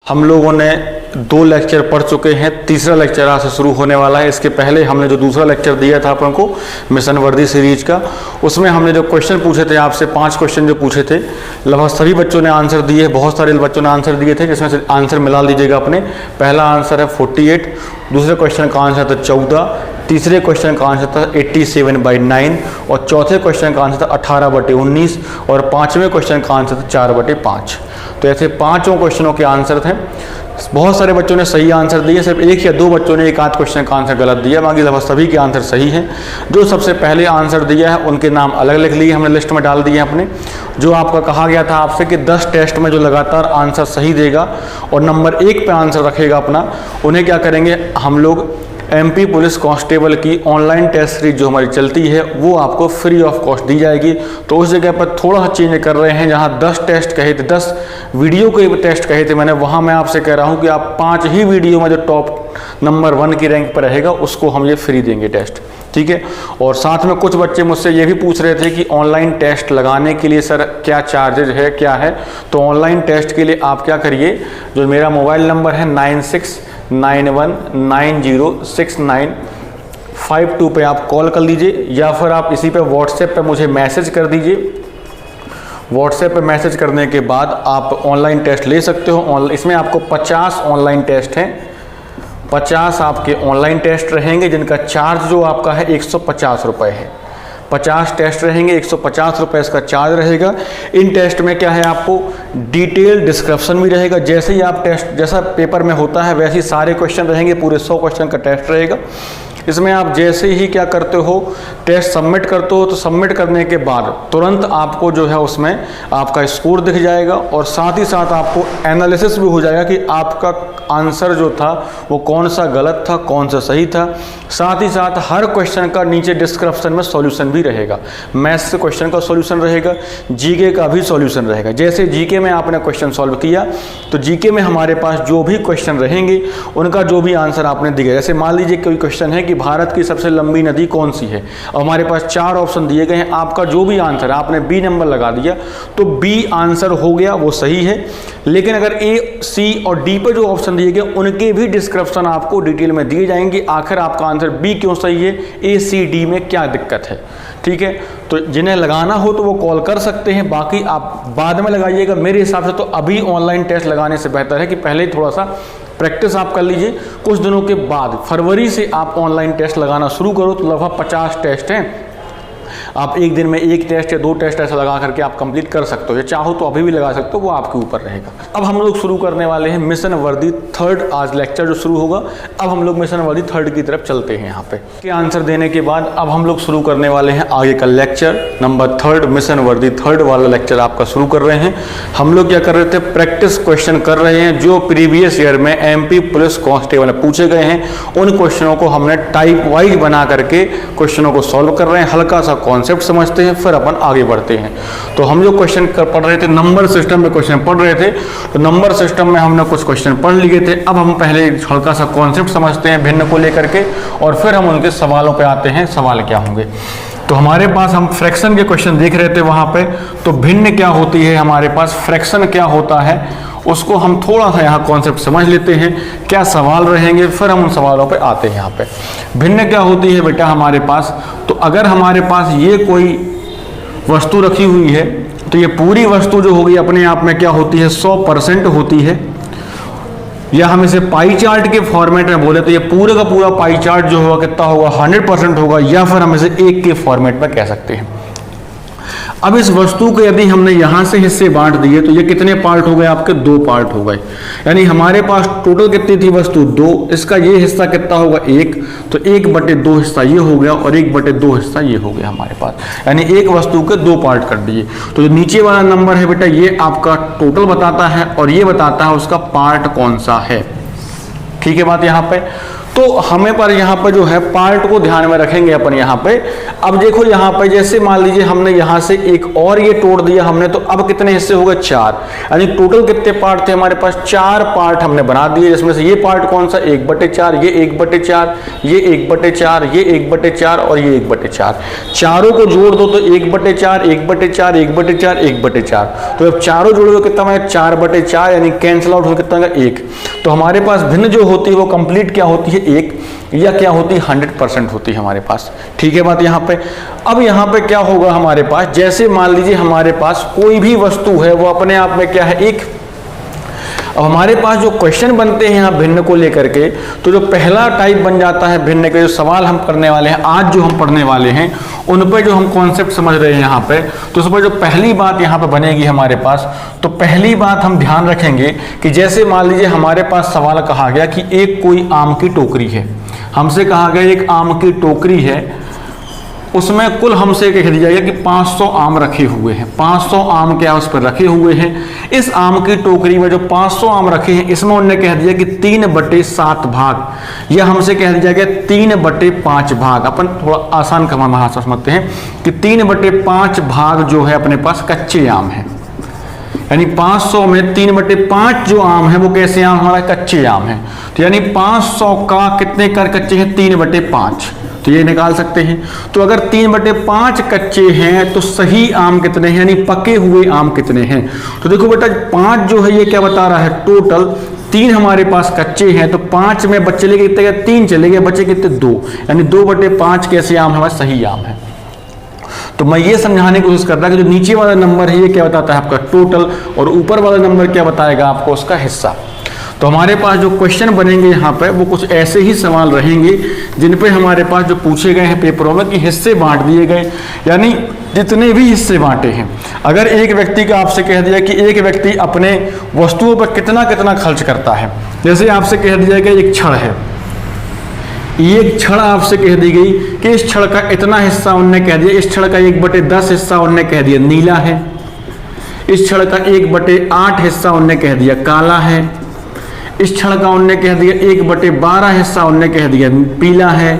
हम लोगों ने 2 लेक्चर पढ़ चुके हैं, तीसरा लेक्चर आज से शुरू होने वाला है। इसके पहले हमने जो दूसरा लेक्चर दिया था अपन को मिशन वर्दी सीरीज का, उसमें हमने जो क्वेश्चन पूछे थे आपसे, 5 क्वेश्चन जो पूछे थे, लगभग सभी बच्चों ने आंसर दिए, बहुत सारे बच्चों ने आंसर दिए थे, जिसमें से आंसर मिला लीजिएगा अपने। पहला आंसर है 48, दूसरे क्वेश्चन का आंसर था 14, तीसरे क्वेश्चन का आंसर था 87/9 और चौथे क्वेश्चन का आंसर था 18/19 और पाँचवें क्वेश्चन का आंसर था 4/5। तो ऐसे 5 क्वेश्चनों के आंसर थे। बहुत सारे बच्चों ने सही आंसर दिए, सिर्फ 1 या 2 बच्चों ने एक आध क्वेश्चन का आंसर गलत दिया, बाकी लगभग सभी के आंसर सही हैं। जो सबसे पहले आंसर दिया है उनके नाम अलग लिख लिए, हमने लिस्ट में डाल दिए अपने। जो आपका कहा गया था आपसे कि 10 टेस्ट में जो लगातार आंसर सही देगा और नंबर 1 पे आंसर रखेगा अपना, उन्हें क्या करेंगे हम लोग, MP पुलिस कांस्टेबल की ऑनलाइन टेस्ट सीरीज जो हमारी चलती है वो आपको फ्री ऑफ कॉस्ट दी जाएगी। तो उस जगह पर थोड़ा सा चेंज कर रहे हैं, जहां 10 टेस्ट कहे थे, 10 वीडियो के टेस्ट कहे थे मैंने, वहां मैं आपसे कह रहा हूं कि आप 5 ही वीडियो में जो टॉप नंबर 1 की रैंक पर रहेगा उसको हम ये फ्री देंगे टेस्ट, ठीक है। और साथ में कुछ बच्चे मुझसे ये भी पूछ रहे थे कि ऑनलाइन टेस्ट लगाने के लिए सर क्या चार्जेज है, क्या है। तो ऑनलाइन टेस्ट के लिए आप क्या करिए, जो मेरा मोबाइल नंबर है 9691906952 पे आप कॉल कर लीजिए, या फिर आप इसी पे व्हाट्सएप पे मुझे मैसेज कर दीजिए। व्हाट्सएप पे मैसेज करने के बाद आप ऑनलाइन टेस्ट ले सकते हो। इसमें आपको 50 ऑनलाइन टेस्ट हैं, 50 आपके ऑनलाइन टेस्ट रहेंगे, जिनका चार्ज जो आपका है 150 रुपये है। 50 टेस्ट रहेंगे, 150 रुपये इसका चार्ज रहेगा। इन टेस्ट में क्या है, आपको डिटेल डिस्क्रिप्शन भी रहेगा। जैसे ही आप टेस्ट, जैसा पेपर में होता है वैसे ही सारे क्वेश्चन रहेंगे, पूरे 100 क्वेश्चन का टेस्ट रहेगा। इसमें आप जैसे ही क्या करते हो, टेस्ट सबमिट करते हो, तो सबमिट करने के बाद तुरंत आपको जो है उसमें आपका स्कोर दिख जाएगा और साथ ही साथ आपको एनालिसिस भी हो जाएगा कि आपका आंसर जो था वो कौन सा गलत था, कौन सा सही था। साथ ही साथ हर क्वेश्चन का नीचे डिस्क्रिप्शन में सॉल्यूशन भी रहेगा। मैथ्स के क्वेश्चन का सॉल्यूशन रहेगा, जीके का भी सॉल्यूशन रहेगा। जैसे जीके में आपने क्वेश्चन सॉल्व किया तो जीके में हमारे पास जो भी क्वेश्चन रहेंगे उनका जो भी आंसर आपने दिया, जैसे मान लीजिए कोई क्वेश्चन है कि भारत की सबसे लंबी नदी कौन सी है, और हमारे पास 4 ऑप्शन दिए गए हैं, आपका जो भी आंसर है आपने बी नंबर लगा दिया तो बी आंसर हो गया, वो सही है। लेकिन अगर ए, सी और डी पर जो ऑप्शन दिए गए उनके भी डिस्क्रिप्शन आपको डिटेल में दिए जाएंगे, आखिर आपका आंसर बी क्यों सही है, ए सी डी में क्या दिक्कत है, ठीक है। तो जिन्हें लगाना हो तो वो कॉल कर सकते हैं, बाकी आप बाद में लगाइएगा। मेरे हिसाब से तो अभी ऑनलाइन टेस्ट लगाने से बेहतर है कि पहले ही थोड़ा सा प्रैक्टिस आप कर लीजिए। कुछ दिनों के बाद फरवरी से आप ऑनलाइन टेस्ट लगाना शुरू करो, तो लगभग 50 टेस्ट हैं। आप एक दिन में 1 टेस्ट या 2 टेस्ट ऐसा लगा करके आप कंप्लीट कर सकते हो, या चाहो तो अभी भी लगा सकते हो, वो आपके ऊपर रहेगा। अब हम लोग शुरू करने वाले हैं मिशन वर्दी 3rd, आज लेक्चर जो शुरू होगा। अब हम लोग मिशन वर्दी 3rd की तरफ चलते हैं। यहाँ पे के आंसर देने के बाद अब हम लोग शुरू करने वाले हैं आगे का लेक्चर नंबर 3rd, मिशन वर्दी 3rd वाला लेक्चर आपका शुरू कर रहे हैं। हम लोग क्या कर रहे थे, प्रैक्टिस क्वेश्चन कर रहे हैं जो प्रीवियस ईयर में MP पुलिस कांस्टेबल में पूछे गए हैं। उन क्वेश्चनों को हमने टाइप वाइज बना करके क्वेश्चनों को सॉल्व कर रहे हैं, हल्का सा कॉन्सेप्ट समझते हैं, फिर अपन आगे बढ़ते हैं। तो हम जो क्वेश्चन पढ़ रहे थे, नंबर सिस्टम में क्वेश्चन पढ़ रहे थे, तो नंबर सिस्टम में हमने कुछ क्वेश्चन पढ़ लिए थे। अब हम पहले हल्का सा कॉन्सेप्ट समझते हैं भिन्न को लेकर के, और फिर हम उनके सवालों पे आते हैं, सवाल क्या होंगे। तो हमारे पास हम फ्रैक्शन के क्वेश्चन देख रहे थे वहां पे, तो भिन्न क्या होती है हमारे पास, फ्रैक्शन क्या होता है, उसको हम थोड़ा सा यहाँ कॉन्सेप्ट समझ लेते हैं, क्या सवाल रहेंगे, फिर हम उन सवालों पे आते हैं। यहाँ पे भिन्न क्या होती है बेटा हमारे पास, तो अगर हमारे पास ये कोई वस्तु रखी हुई है तो ये पूरी वस्तु जो होगी अपने आप में क्या होती है, 100% होती है। या हम इसे पाई चार्ट के फॉर्मेट में बोले तो ये पूरे का पूरा पाई चार्ट जो होगा कितना होगा, 100% होगा, या फिर हम इसे 1 के फॉर्मेट में कह सकते हैं। अब इस वस्तु को यदि हमने यहां से हिस्से बांट दिए तो ये कितने पार्ट हो गए, आपके 2 पार्ट हो गए। यानी हमारे पास टोटल कितनी थी वस्तु, 2, इसका ये हिस्सा कितना होगा, 1, तो 1/2 हिस्सा ये हो गया और 1/2 हिस्सा ये हो गया हमारे पास। यानी एक वस्तु के 2 पार्ट कर दिए। तो जो नीचे वाला नंबर है बेटा ये आपका टोटल बताता है और ये बताता है उसका पार्ट कौन सा है, ठीक है बात यहाँ पे। तो हमें पर यहाँ पर जो है पार्ट को ध्यान में रखेंगे अपन यहाँ पे। अब देखो यहाँ पे जैसे मान लीजिए हमने यहाँ से एक और ये तोड़ दिया हमने, तो अब कितने हिस्से हो गए 4, यानी टोटल कितने पार्ट थे हमारे पास 4 पार्ट हमने बना दिए, जिसमें से ये पार्ट कौन सा 1/4, ये 1/4, ये 1/4, ये 1/4 और ये 1/4, चारों को जोड़ दो तो 1/4, 1/4, 1/4, 1/4, तो जब चारों जोड़ोगे कितना है 4/4, यानी कैंसिल आउट हो कितना 1। तो हमारे पास भिन्न जो होती है वो कंप्लीट क्या होती है 1, या क्या होती है 100% होती है हमारे पास। ठीक है बात यहाँ पे। अब यहाँ पे क्या होगा हमारे पास, जैसे मान लीजिए हमारे पास कोई भी वस्तु है वो अपने आप में क्या है 1। अब हमारे पास जो क्वेश्चन बनते हैं यहाँ भिन्न को लेकर के, तो जो पहला टाइप बन जाता है भिन्न के जो सवाल हम करने वाले हैं आज जो हम पढ़ने वाले हैं उन पे जो हम कॉन्सेप्ट समझ रहे हैं यहाँ पे, तो उस पर जो पहली बात यहाँ पे बनेगी हमारे पास, तो पहली बात हम ध्यान रखेंगे कि जैसे मान लीजिए हमारे पास सवाल कहा गया कि एक कोई आम की टोकरी है, हमसे कहा गया एक आम की टोकरी है, उसमें कुल हमसे कह दिया गया कि 500 आम रखे हुए हैं, 500 आम क्या उस पर रखे हुए हैं। इस आम की टोकरी में जो 500 आम रखे हैं इसमें उन्होंने कह दिया कि 3/7 भाग, या हमसे कह दिया गया 3/5 भाग। अपन थोड़ा आसान कमा समझते हैं कि 3/5 भाग जो है अपने पास कच्चे आम है, यानी 500 में 3/5 जो आम है वो कैसे आम हमारा कच्चे आम है। तो यानी 500 का कितने कर कच्चे हैं 3/5, तो ये निकाल सकते हैं। तो अगर 3/5 कच्चे हैं तो सही आम कितने हैं, यानी पके हुए आम कितने हैं। तो देखो बेटा 5 जो है ये क्या बता रहा है टोटल, 3 हमारे पास कच्चे हैं, तो 5 में बच्चे चले गए कितने, 3 चले गए, बचे कितने 2, यानी 2/5 कैसे आम हमारा सही आम है। तो मैं ये समझाने की कोशिश कर रहा कि जो नीचे वाला नंबर है ये क्या बताता है आपका टोटल, और ऊपर वाला नंबर क्या बताएगा आपको उसका हिस्सा। तो हमारे पास जो क्वेश्चन बनेंगे यहाँ पे वो कुछ ऐसे ही सवाल रहेंगे जिन पे हमारे पास जो पूछे गए हैं पेपरों में कि हिस्से बांट दिए गए, यानी जितने भी हिस्से बांटे हैं। अगर एक व्यक्ति का आपसे कह दिया कि एक व्यक्ति अपने वस्तुओं पर कितना कितना खर्च करता है, जैसे आपसे कह दिया कि एक छड़ है, एक छड़ आपसे कह दी गई कि इस छड़ का इतना हिस्सा उनने कह दिया, इस छड़ का 1/10 हिस्सा उनने कह दिया नीला है, इस छड़ का 1/8 हिस्सा उनने कह दिया काला है, इस छड़ का उनने कह दिया 1/12 हिस्सा उनने कह दिया पीला है।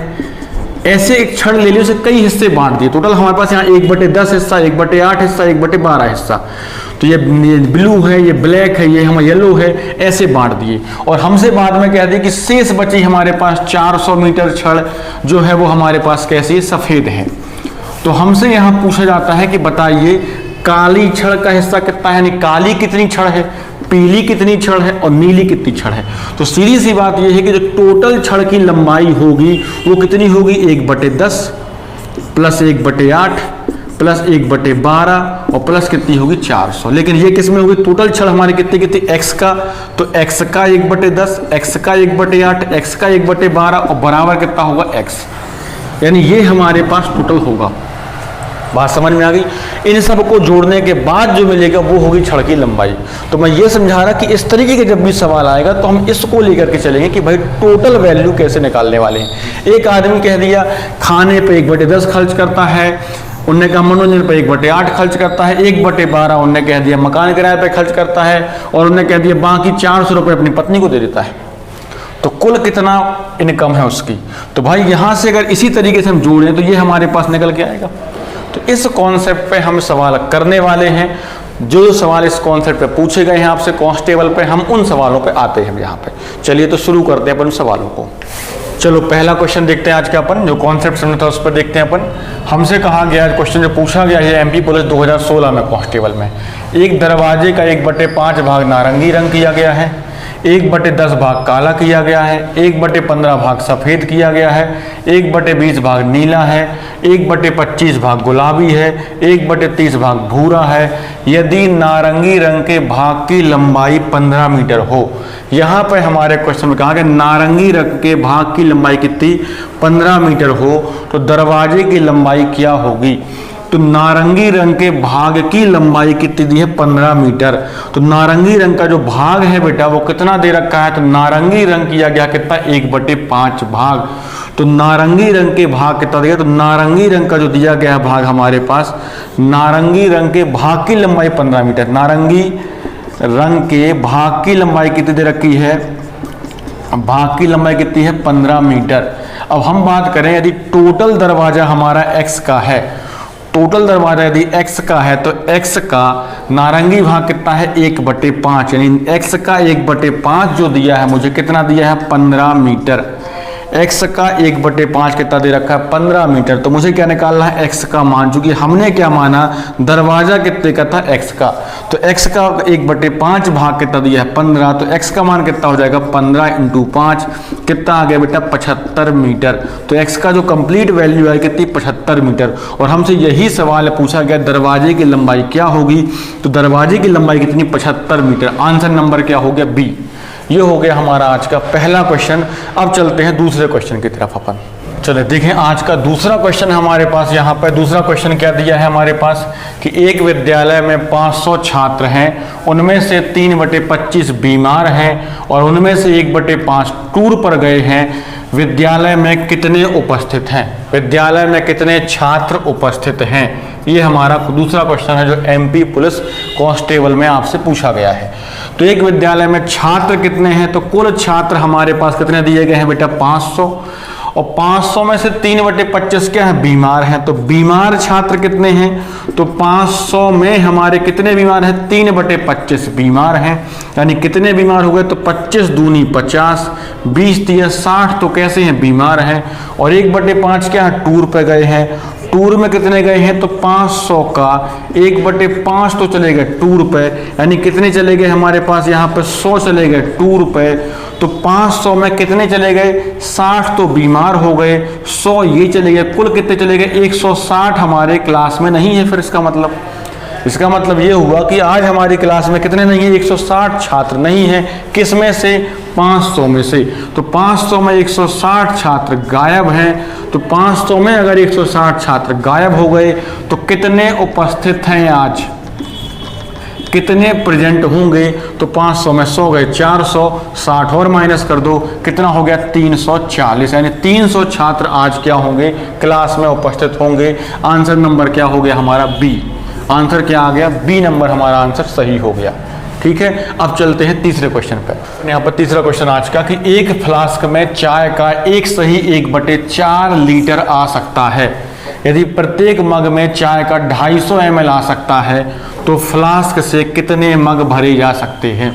ऐसे एक छड़ ले लिया, उसे कई हिस्से बांट दिए, टोटल हमारे पास यहाँ 1/10 हिस्सा, 1/8 हिस्सा, 1/12 हिस्सा। तो ये ब्लू है, ये ब्लैक है, ये हम येलो है, ऐसे बांट दिए। और हमसे बाद में कह दिया कि शेष बची हमारे पास 400 मीटर छड़ जो है वो हमारे पास कैसी सफेद है। तो हमसे यहाँ पूछा जाता है कि बताइए काली छड़ का हिस्सा कितना है, यानी काली कितनी छड़ है, पीली कितनी छड़ है और नीली कितनी छड़ है। तो सीधी सी बात यह है कि जो टोटल छड़ की लंबाई होगी वो कितनी होगी 1/10 प्लस 1/8 प्लस 1/12 और प्लस कितनी होगी 400। लेकिन ये किस में होगी टोटल छड़ हमारी कितनी कितनी x का, तो x का 1/10, x का 1/8, x का 1/12 और बराबर कितना होगा x, यानी ये हमारे पास टोटल होगा। बात समझ में आ गई। इन सब को जोड़ने के बाद जो मिलेगा वो होगी छड़ की लंबाई। तो मैं ये समझा रहा कि इस तरीके के जब भी सवाल आएगा तो हम इसको लेकर के चलेंगे कि भाई टोटल वैल्यू कैसे निकालने वाले हैं। एक आदमी कह दिया खाने पे 1/10 खर्च करता है, उनने कहा मनोरंजन पे 1/8 खर्च करता है, 1/12 उनने कह दिया मकान किराए पे खर्च करता है, और उन्होंने कह दिया बाकी 400 रुपये अपनी पत्नी को दे देता है। तो कुल कितना इनकम है उसकी। तो भाई यहाँ से अगर इसी तरीके से हम जोड़ें तो ये हमारे पास निकल के आएगा। तो इस कॉन्सेप्ट पे हम सवाल करने वाले हैं। जो सवाल इस कॉन्सेप्ट पे पूछे गए हैं आपसे कांस्टेबल पे, हम उन सवालों पे आते हैं यहाँ पे। चलिए तो शुरू करते हैं अपन सवालों को। चलो पहला क्वेश्चन देखते हैं आज का अपन, जो कॉन्सेप्ट समझा था उस पर देखते हैं अपन। हमसे कहा गया क्वेश्चन जो पूछा गया है एमपी पुलिस 2016 में कांस्टेबल में, एक दरवाजे का 1/5 भाग नारंगी रंग किया गया है, 1/10 भाग काला किया गया है, 1/15 भाग सफ़ेद किया गया है, 1/20 भाग नीला है, 1/25 भाग गुलाबी है, 1/30 भाग भूरा है। यदि नारंगी रंग के भाग की लंबाई 15 मीटर हो। यहाँ पर हमारे क्वेश्चन में कहा गया नारंगी रंग के भाग की लंबाई कितनी 15 मीटर हो तो दरवाजे की लंबाई क्या होगी। तो नारंगी रंग के भाग की लंबाई कितनी दी है 15 मीटर। तो नारंगी रंग का जो भाग है बेटा वो कितना दे रखा है, तो नारंगी रंग किया गया कितना 1/5 भाग। तो नारंगी रंग के भाग कितना दिया, तो नारंगी रंग का जो दिया गया है भाग हमारे पास, नारंगी रंग के भाग की लंबाई 15 मीटर। नारंगी रंग के भाग की लंबाई कितनी दे रखी है भाग की लंबाई कितनी है 15 मीटर। अब हम बात करें यदि टोटल दरवाजा हमारा x का है, टोटल दरवाजा यदि x का है तो x का नारंगी भाग कितना है 1/5, यानी x का 1/5 जो दिया है मुझे कितना दिया है 15 मीटर। x का 1/5 कितना दे रखा है 15 मीटर। तो मुझे क्या निकालना है x का मान, चूंकि हमने क्या माना दरवाजा कितने का था x का, तो x का 1/5 भाग कितना दिया है 15, तो x का मान कितना हो जाएगा 15 × 5 कितना आ गया बेटा 75 मीटर। तो x का जो कंप्लीट वैल्यू है कितनी 75 मीटर। और हमसे यही सवाल पूछा गया दरवाजे की लंबाई क्या होगी, तो दरवाजे की लंबाई कितनी 75 मीटर। आंसर नंबर क्या हो गया बी। ये हो गया हमारा आज का पहला क्वेश्चन। अब चलते हैं दूसरे क्वेश्चन की तरफ अपन। चले देखें आज का दूसरा क्वेश्चन हमारे पास यहाँ पर। दूसरा क्वेश्चन क्या दिया है हमारे पास कि एक विद्यालय में 500 छात्र हैं, उनमें से 3/25 बीमार हैं और उनमें से 1/5 टूर पर गए हैं। विद्यालय में कितने उपस्थित हैं, विद्यालय में कितने छात्र उपस्थित हैं। ये हमारा दूसरा क्वेश्चन है जो MP पुलिस कांस्टेबल में आपसे पूछा गया है। तो एक विद्यालय में छात्र कितने हैं, तो कुल छात्र हमारे पास कितने दिए गए हैं बेटा 500, और 500 में से 3/25 क्या है बीमार हैं। तो बीमार छात्र कितने हैं, तो 500 में हमारे कितने बीमार हैं 3/25 बीमार हैं, यानी कितने बीमार हो गए तो 25 दूनी 50, 20 × 60 तो कैसे हैं बीमार हैं। और 1/5 क्या है टूर पे गए हैं, टूर में कितने गए हैं तो 500 का 1/5 तो चले गए टूर पे, यानी कितने चले गए हमारे पास यहाँ पे 100 चले गए टूर पे। तो 500 में कितने चले गए 60 तो बीमार हो गए, 100 ये चले गए, कुल कितने चले गए 160 हमारे क्लास में नहीं है। फिर इसका मतलब ये हुआ कि आज हमारी क्लास में कितने नहीं है 160 छात्र नहीं है। किस में से 500 में से। तो 500 में 160 छात्र गायब हैं। तो 500 में अगर 160 छात्र गायब हो गए तो कितने उपस्थित हैं आज, कितने प्रेजेंट होंगे। तो 500 में 100 गए 460 और माइनस कर दो कितना हो गया 340, यानी 300 छात्र आज क्या होंगे क्लास में उपस्थित होंगे। आंसर नंबर क्या हो गया हमारा बी। आंसर क्या आ गया बी नंबर हमारा आंसर सही हो गया। ठीक है, अब चलते हैं तीसरे क्वेश्चन पर। यहाँ पर तीसरा क्वेश्चन आज का कि एक फ्लास्क में चाय का एक सही 1/4 लीटर आ सकता है। यदि प्रत्येक मग में चाय का 250 ml आ सकता है तो फ्लास्क से कितने मग भरे जा सकते हैं।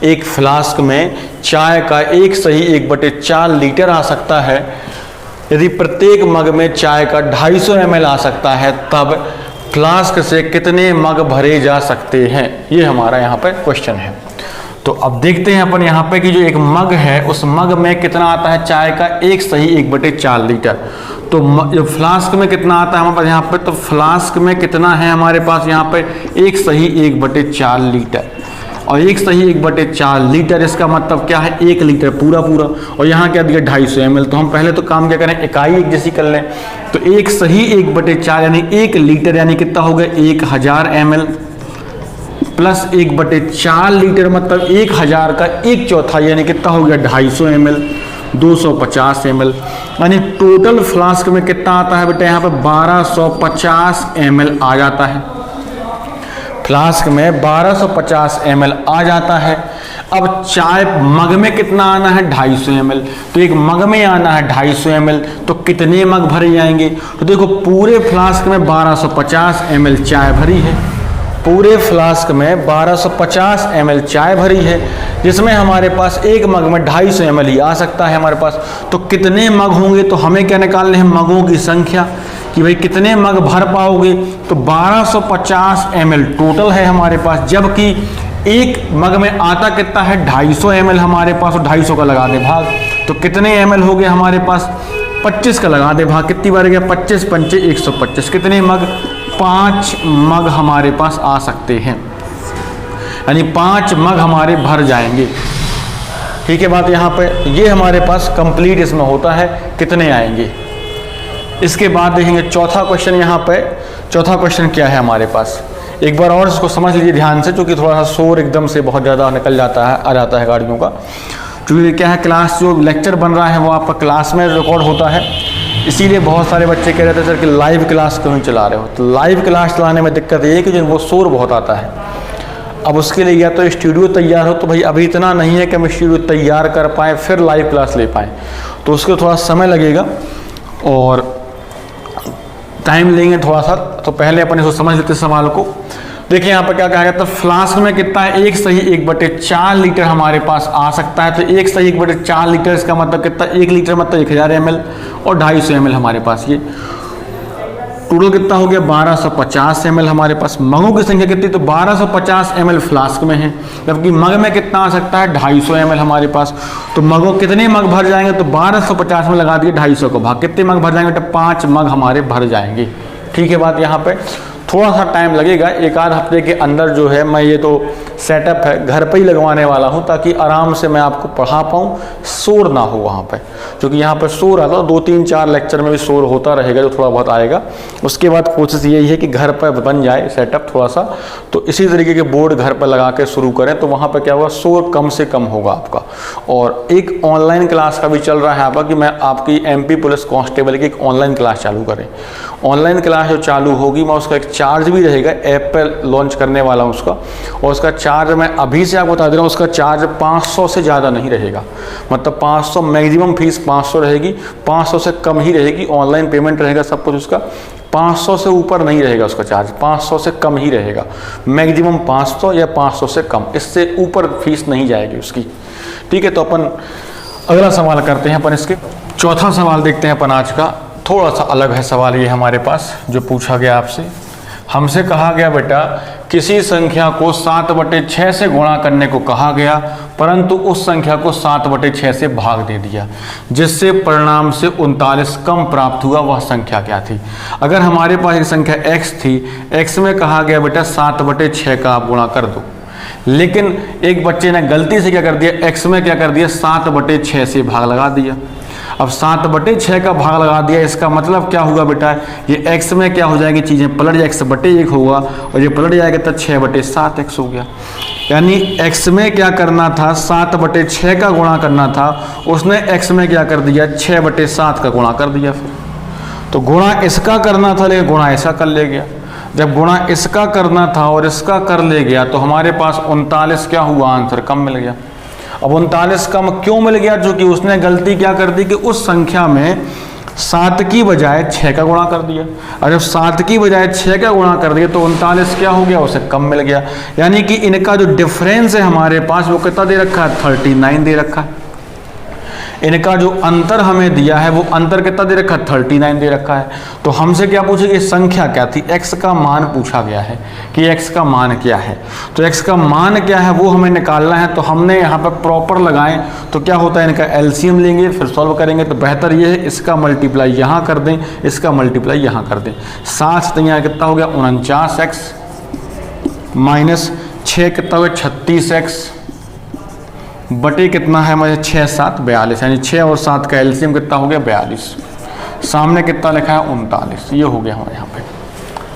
एक फ्लास्क में चाय का एक सही 1/4 लीटर आ सकता है। यदि प्रत्येक मग में चाय का 250 ml आ सकता है तब फ्लास्क से कितने मग भरे जा सकते हैं। ये हमारा यहाँ पे क्वेश्चन है। तो अब देखते हैं अपन यहाँ पे कि जो एक मग है उस मग में कितना आता है चाय का एक सही 1/4 लीटर। तो जो फ्लास्क में कितना आता है हमारे पास यहाँ पे, तो फ्लास्क में कितना है हमारे पास यहाँ पे एक सही 1/4 लीटर। और एक सही 1/4 लीटर इसका मतलब क्या है 1 लीटर पूरा। और यहाँ क्या दिया 250 ml। तो हम पहले तो काम क्या करें इकाई एक जैसी कर लें। तो एक सही 1/4 यानी 1 लीटर यानी कितना हो गया 1000 ml प्लस 1/4 लीटर मतलब 1000 का 1/4 यानी कितना हो गया 250 ml 250 ml, यानी टोटल फ्लास्क में कितना आता है बेटा यहाँ पे 1250 ml आ जाता है। फ्लास्क में 1250 ml आ जाता है। अब चाय मग में कितना आना है 250 ml। तो एक मग में आना है 250 ml तो कितने मग भरे जाएंगे। तो देखो पूरे फ्लास्क में 1250 ml चाय भरी है, पूरे फ्लास्क में 1250 ml चाय भरी है, जिसमें हमारे पास एक मग में 250 ml ही आ सकता है हमारे पास। तो कितने मग होंगे, तो हमें क्या निकालने हैं मगों की संख्या कि भाई कितने मग भर पाओगे। तो 1250 ml टोटल है हमारे पास, जबकि एक मग में आता कितना है 250 ml हमारे पास। और 250 का लगा दे भाग, तो कितने ml हो गए हमारे पास 25 का लगा दे भाग, कितनी बार गया 25 पंचे 125, कितने मग 5 मग हमारे पास आ सकते हैं, यानी 5 मग हमारे भर जाएंगे। ठीक है बात यहाँ पे, ये हमारे पास कंप्लीट इसमें होता है कितने आएंगे। इसके बाद देखेंगे चौथा क्वेश्चन। यहाँ पे चौथा क्वेश्चन क्या है हमारे पास, एक बार और इसको समझ लीजिए ध्यान से, क्योंकि थोड़ा सा शोर एकदम से बहुत ज़्यादा निकल जाता है आ जाता है गाड़ियों का। क्योंकि क्या है क्लास जो लेक्चर बन रहा है वो आपका क्लास में रिकॉर्ड होता है, इसीलिए बहुत सारे बच्चे कह रहे थे सर कि लाइव क्लास क्यों नहीं चला रहे हो। तो लाइव क्लास चलाने में दिक्कत ये है कि जो वो शोर बहुत आता है। अब उसके लिए या तो स्टूडियो तैयार हो, तो भाई अभी इतना नहीं है कि हम स्टूडियो तैयार कर पाएँ फिर लाइव क्लास ले पाएँ, तो उसको थोड़ा समय लगेगा और टाइम लेंगे थोड़ा सा। तो पहले अपन इसको समझ लेते सवाल को। देखिए यहाँ पर क्या कहा गया, तो फ्लास्क में कितना है, 1 सही 1/4 लीटर हमारे पास आ सकता है। तो 1 सही 1/4 लीटर, इसका मतलब कितना, 1 लीटर मतलब 1000 ml और 250 ml हमारे पास, ये टोटल कितना हो गया 1250 ml हमारे पास। मगों की संख्या कितनी, तो 1250 ml फ्लास्क में है, जबकि मग में कितना आ सकता है 250 ml हमारे पास। तो मगों कितने मग भर जाएंगे, तो 1250 में लगा दिए 250 को भाग, कितने मग भर जाएंगे, तो 5 मग हमारे भर जाएंगे। ठीक है बात। यहाँ पे थोड़ा सा टाइम लगेगा, 1 आध हफ्ते के अंदर जो है मैं ये तो सेटअप है घर पे ही लगवाने वाला हूँ, ताकि आराम से मैं आपको पढ़ा पाऊँ, शोर ना हो वहाँ पे, क्योंकि यहाँ पर शोर आता है 2-3-4 लेक्चर में भी शोर होता रहेगा, जो थोड़ा बहुत आएगा। उसके बाद कोशिश यही है कि घर पर बन जाए सेटअप थोड़ा सा, तो इसी तरीके के बोर्ड घर पर लगा के शुरू करें, तो वहाँ पर क्या होगा, शोर कम से कम होगा आपका। और एक ऑनलाइन क्लास का भी चल रहा है आपका, कि मैं आपकी MP पुलिस कांस्टेबल की एक ऑनलाइन क्लास चालू करें। ऑनलाइन क्लास जो चालू होगी, मैं उसका एक चार्ज भी रहेगा, ऐप पर लॉन्च करने वाला हूँ उसका, और उसका चार्ज मैं अभी से आपको बता दे रहा हूँ, उसका चार्ज 500 से ज़्यादा नहीं रहेगा। मतलब 500 मैक्सिमम फीस 500 रहेगी, 500 से कम ही रहेगी। ऑनलाइन पेमेंट रहेगा सब कुछ उसका, 500 से ऊपर नहीं रहेगा उसका चार्ज, 500 से कम ही रहेगा। मैक्सिमम 500 या 500 से कम, इससे ऊपर फीस नहीं जाएगी उसकी। ठीक है, तो अपन अगला सवाल करते हैं। अपन इसके चौथा सवाल देखते हैं अपन आज का। थोड़ा सा अलग है सवाल ये हमारे पास, जो पूछा गया आपसे। हमसे कहा गया बेटा, किसी संख्या को 7/6 से गुणा करने को कहा गया, परंतु उस संख्या को 7/6 से भाग दे दिया, जिससे परिणाम से 39 कम प्राप्त हुआ। वह संख्या क्या थी? अगर हमारे पास एक संख्या x थी, x में कहा गया बेटा 7/6 का आप गुणा कर दो, लेकिन एक बच्चे ने गलती से क्या कर दिया, x में क्या कर दिया, 7/6 से भाग लगा दिया। अब 7/6 का भाग लगा दिया, इसका मतलब क्या हुआ बेटा, ये x में क्या हो जाएगी, चीज़ें पलट जाए, x/1 होगा, और ये पलट जाएगा तो 6/7x हो गया। यानी x में क्या करना था, 7/6 का गुणा करना था, उसने x में क्या कर दिया, 6/7 का गुणा कर दिया। फिर तो गुणा इसका करना था, लेकिन गुणा ऐसा कर ले गया। जब गुणा इसका करना था और इसका कर ले गया, तो हमारे पास 39 क्या हुआ, आंसर कम मिल गया। अब 39 कम क्यों मिल गया, जो कि उसने गलती क्या कर दी कि उस संख्या में 7 की बजाय 6 का गुणा कर दिया, और जब 7 की बजाय 6 का गुणा कर दिया, तो 39 क्या हो गया, उसे कम मिल गया। यानी कि इनका जो डिफरेंस है हमारे पास, वो कितना दे रखा है, 39 दे रखा है। इनका जो अंतर हमें दिया है, वो अंतर कितना दे रखा है, 39 दे रखा है। तो हमसे क्या पूछेगी, संख्या क्या थी, x का मान पूछा गया है कि x का मान क्या है। तो x का मान क्या है वो हमें निकालना है। तो हमने यहाँ पर प्रॉपर लगाएं, तो क्या होता है, इनका एलसीएम लेंगे, फिर सॉल्व करेंगे। तो बेहतर ये है, इसका मल्टीप्लाई यहाँ कर दें, इसका मल्टीप्लाई यहाँ कर दें। 7 तो यहाँ कितना हो गया, 49x माइनस 6 कितना हो गया, 36x बटे कितना है मुझे, 6 7 42, यानी 6 और 7 का एलसीएम कितना हो गया, 42। सामने कितना लिखा है, 39। ये हो गया हमारे यहाँ पे।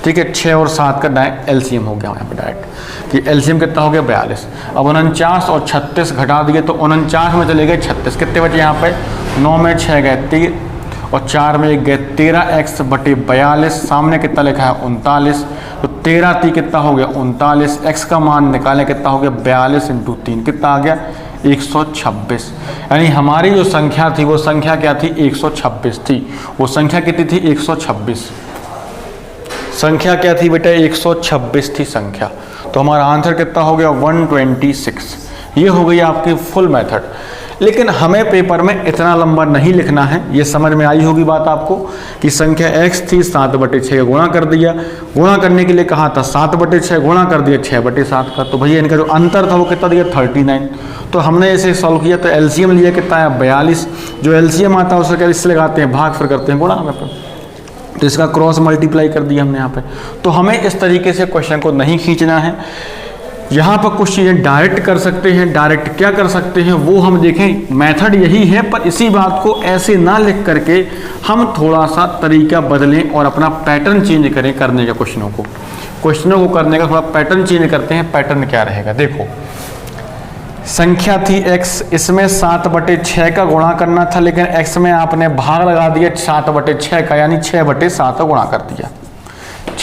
ठीक है, 6 और 7 का एलसीएम हो गया यहाँ पे डायरेक्ट, कि एलसीएम कितना हो गया, 42। अब 49 और 36 घटा दिए, तो 49 में चले गए 36, कितने बचे यहाँ पे, 9 में 6 गए 3 और 4 में 1 गए 13x बटे 42। सामने कितना लिखा है, 39। तो 13 3 कितना हो गया, 39। x का मान निकालें, कितना हो गया, 42 × 3 कितना आ गया, 126। यानी हमारी जो संख्या थी, वो संख्या क्या थी, 126 थी। वो संख्या कितनी थी, 126। संख्या क्या थी बेटा, 126 थी संख्या। तो हमारा आंसर कितना हो गया, 126। ये हो गई आपकी फुल मेथड। लेकिन हमें पेपर में इतना लंबा नहीं लिखना है। ये समझ में आई होगी बात आपको, कि संख्या x थी, 7/6 का गुणा कर दिया। गुणा करने के लिए कहा था 7/6, गुणा कर दिया 6/7 का। तो भैया इनका जो अंतर था वो कितना दिया, 39। तो हमने इसे सॉल्व किया, तो एलसीएम लिया कितना है, 42। जो एलसीएम आता है उससे क्या, इससे लगाते हैं भाग, फिर करते हैं गुणा हमें पर। तो इसका क्रॉस मल्टीप्लाई कर दिया हमने यहाँ पे। तो हमें इस तरीके से क्वेश्चन को नहीं खींचना है। यहाँ पर कुछ चीज़ें डायरेक्ट कर सकते हैं। डायरेक्ट क्या कर सकते हैं वो हम देखें, मेथड यही है, पर इसी बात को ऐसे ना लिख करके हम थोड़ा सा तरीका बदलें और अपना पैटर्न चेंज करें करने का। क्वेश्चनों को करने का थोड़ा पैटर्न चेंज करते हैं। पैटर्न क्या रहेगा, देखो संख्या थी x, इसमें 7/6 का गुणा करना था, लेकिन x में आपने भाग लगा दिया 7/6 का, यानी 6/7 का गुणा कर दिया।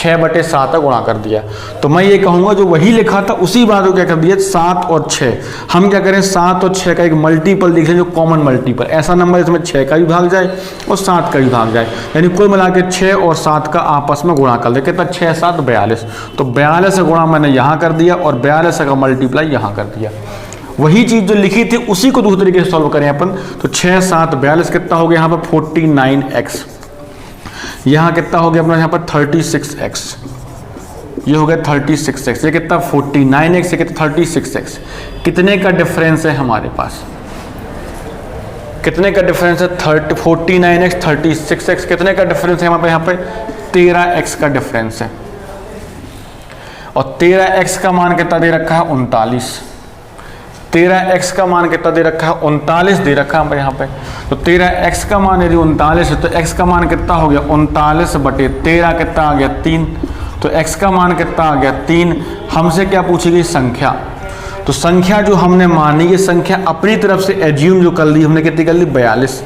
6/7 का गुणा कर दिया। तो मैं ये कहूँगा जो वही लिखा था उसी बात को क्या कर दिया, 7 और 6। हम क्या करें, 7 और 6 का एक मल्टीपल देख लें जो कॉमन मल्टीपल, ऐसा नंबर इसमें 6 का भी भाग जाए और 7 का भी भाग जाए, यानी कुल मिला के 6 और 7 का आपस में गुणा कर दे। कितना, 6 7 42। तो 42 का गुणा मैंने यहाँ कर दिया और 42 का मल्टीप्लाई यहाँ कर दिया। वही चीज़ जो लिखी थी उसी को दूसरे तरीके से सॉल्व करें अपन। तो 6 7 42 कितना हो गया यहाँ पर 49x, यहाँ कितना हो गया अपना यहाँ पर 36x, ये हो गया 36x, ये कितना 49x, ये कितना 36x। कितने का डिफरेंस है हमारे पास, कितने का डिफरेंस है, 49x 36x। कितने का डिफरेंस है यहाँ पे 13x का डिफरेंस है। और 13x का मान कितना दे रखा है 39, 13x का मान कितना दे रखा है 39 दे रखा है यहाँ पे। तो 13x का मान यदि 39 है तो x का मान कितना हो गया 39/13 कितना आ गया 3। तो x का मान कितना आ गया 3। हमसे क्या पूछी गई, संख्या। तो संख्या जो हमने मानी, ये संख्या अपनी तरफ से एज्यूम जो कर ली हमने, कितनी कर ली 42।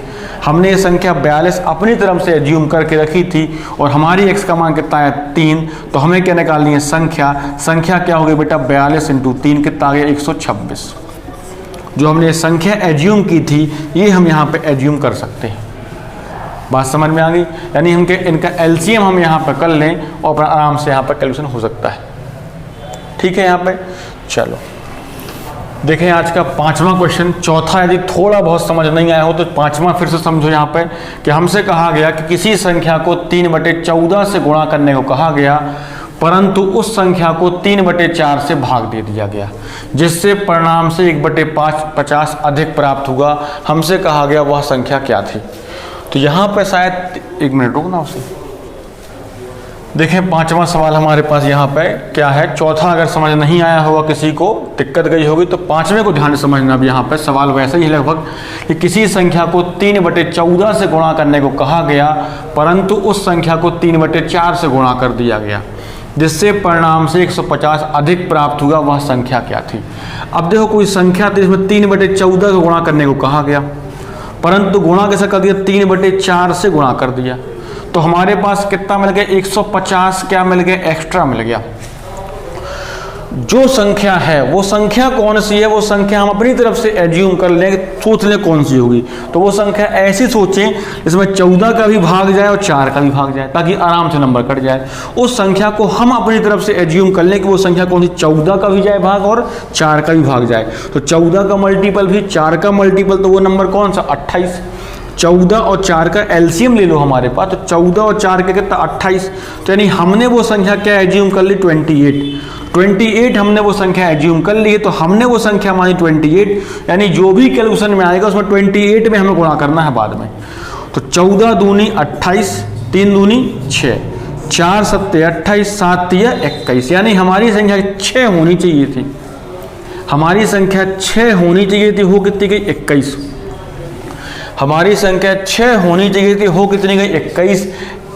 हमने ये संख्या 42 अपनी तरफ से एज्यूम करके रखी थी और हमारी x का मान कितना है 3। तो हमें क्या निकालनी है, संख्या। संख्या क्या हो गई बेटा 42 × 3 कितना आ गया 126। जो हमने संख्या एज्यूम की थी ये हम यहाँ पे एज्यूम कर सकते हैं। बात समझ में आ गई, यानी हम इनका एलसीएम हम यहाँ पर कर लें और अपना आराम से यहाँ पर कैलकुलेशन हो सकता है। ठीक है, यहाँ पे चलो देखें आज का 5वां क्वेश्चन। चौथा यदि थोड़ा बहुत समझ नहीं आया हो तो 5वां फिर से समझो। यहाँ पे कि हमसे कहा गया कि किसी संख्या को 3/14 से गुणा करने को कहा गया, परंतु उस संख्या को 3/4 से भाग दे दिया गया, जिससे परिणाम से 1/50 अधिक प्राप्त हुआ। हमसे कहा गया वह संख्या क्या थी। तो यहाँ पे शायद 1 मिनट रुकना उसे देखें। 5वां सवाल हमारे पास यहाँ पे क्या है। चौथा अगर समझ नहीं आया होगा, किसी को दिक्कत गई होगी, तो 5वें को ध्यान से समझना। अब यहाँ पे सवाल वैसे ही लगभग कि किसी संख्या को 3/14 से गुणा करने को कहा गया, परंतु उस संख्या को 3/4 से गुणा कर दिया गया, जिससे परिणाम से 150 अधिक प्राप्त हुआ। वह संख्या क्या थी। अब देखो कोई संख्या थी इसमें 3/14 को गुणा करने को कहा गया, परंतु गुणा कैसे कर दिया 3/4 से गुणा कर दिया। तो हमारे पास कितना मिल गया 150 क्या मिल गया एक्स्ट्रा मिल गया। जो संख्या है वो संख्या कौन सी है, वो संख्या हम अपनी तरफ से एज्यूम कर लें, सोच लें कौन सी होगी। तो वो संख्या ऐसी सोचें जिसमें 14 का भी भाग जाए और 4 का भी भाग जाए, ताकि आराम से नंबर कट जाए। उस संख्या को हम अपनी तरफ से एज्यूम कर लें कि वो संख्या कौन सी, 14 का भी जाए भाग और 4 का भी भाग जाए। तो 14 का मल्टीपल भी 4 का मल्टीपल, तो वो नंबर कौन सा 28। 14 और 4 का एलसीएम ले लो हमारे पास, तो 14 और 4 का कितना 28। तो यानी हमने वो संख्या क्या एज्यूम कर ली 28 हमने वो संख्या एज्यूम कर ली है। तो हमने वो संख्या मानी 28, यानी जो भी कैलकुलेशन में आएगा उसमें 28 में हमें गुणा करना है बाद में। तो 14 दूनी 28, 3 दूनी 6, 4 7 28, 7 3 21, यानी हमारी संख्या 6 होनी चाहिए थी। हमारी संख्या 6 होनी चाहिए थी, हो कितनी गई 21। हमारी संख्या 6 होनी चाहिए थी, हो कितनी गई 21।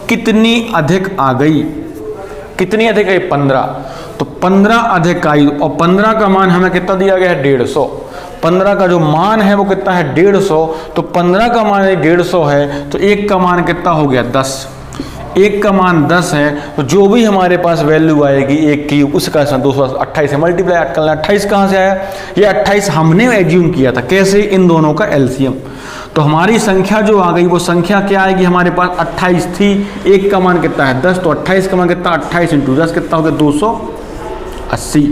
कितनी अधिक आ गई, कितनी अधिक आई 15। तो 15 अधिक आई और 15 का मान हमें कितना दिया गया है 150। 15 का जो मान है वो कितना है 150। तो 15 का मान 150 है, तो 1 का मान कितना हो गया 10। 1 का मान 10 है, तो जो भी हमारे पास वैल्यू आएगी 1 की उसका 228 से मल्टीप्लाई करना। 28 कहाँ से आया, ये 28 हमने एज्यूम किया था। कैसे, इन दोनों का एलसीएम। तो हमारी संख्या जो आ गई वो संख्या क्या आएगी, हमारे पास 28 थी, 1 का मान कितना है 10, तो 28 का मान कितना 28 × 10 कितना हो गया 280।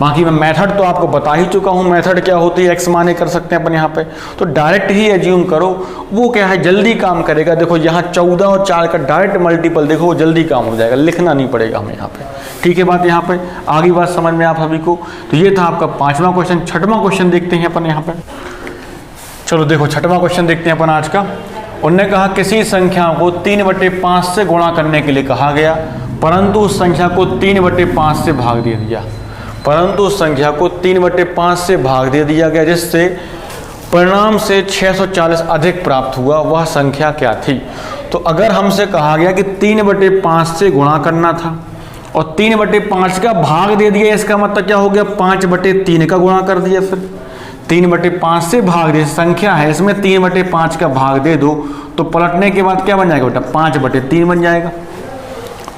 बाकी मैं मेथड तो आपको बता ही चुका हूँ, मेथड क्या होती है, एक्स माने कर सकते हैं अपन यहाँ पे। तो डायरेक्ट ही एज्यूम करो, वो क्या है जल्दी काम करेगा। देखो यहाँ 14 और 4 का डायरेक्ट मल्टीपल देखो, वो जल्दी काम हो जाएगा, लिखना नहीं पड़ेगा हमें यहाँ पे। ठीक है बात, यहाँ पे आगे बात समझ में आप सभी को। तो ये था आपका 5वां क्वेश्चन। 6वां क्वेश्चन देखते हैं अपन यहाँ पे। चलो देखो 6वां क्वेश्चन देखते हैं अपन आज का। उन्होंने कहा किसी संख्या को 3/5 से गुणा करने के लिए कहा गया, परंतु उस संख्या को 3/5 से भाग दे दिया, परंतु उस संख्या को 3/5 से भाग दे दिया गया, जिससे परिणाम से 640 अधिक प्राप्त हुआ। वह संख्या क्या थी। तो अगर हमसे कहा गया कि 3/5 से गुणा करना था और 3/5 का भाग दे दिया, इसका मतलब क्या हो गया 5/3 का गुणा कर दिया। फिर 3/5 से भाग दे, संख्या है इसमें 3/5 का भाग दे दो, तो पलटने के बाद क्या बन जाएगा बेटा 5/3 बन जाएगा।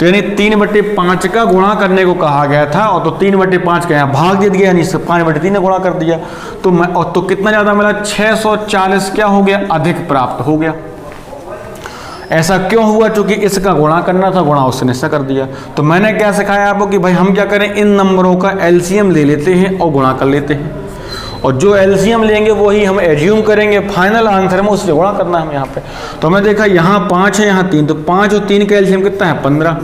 तो यानी 3/5 का गुणा करने को कहा गया था, और तो 3/5 का यहाँ भाग दे दिया, यानी 5/3 ने गुणा कर दिया। तो मैं और तो कितना ज़्यादा मिला, 640 क्या हो गया, अधिक प्राप्त हो गया। ऐसा क्यों हुआ, क्योंकि इसका गुणा करना था, गुणा उसने इससे कर दिया। तो मैंने क्या सिखाया आपको कि भाई हम क्या करें, इन नंबरों का एलसीएम ले लेते हैं और गुणा कर लेते हैं, और जो एलसीएम लेंगे वही हम एज्यूम करेंगे, फाइनल आंसर में उससे गुणा करना है हम यहाँ पे। तो हमने देखा यहाँ 5 है, यहाँ 3, तो 5 और 3 का एलसीएम कितना है, 15।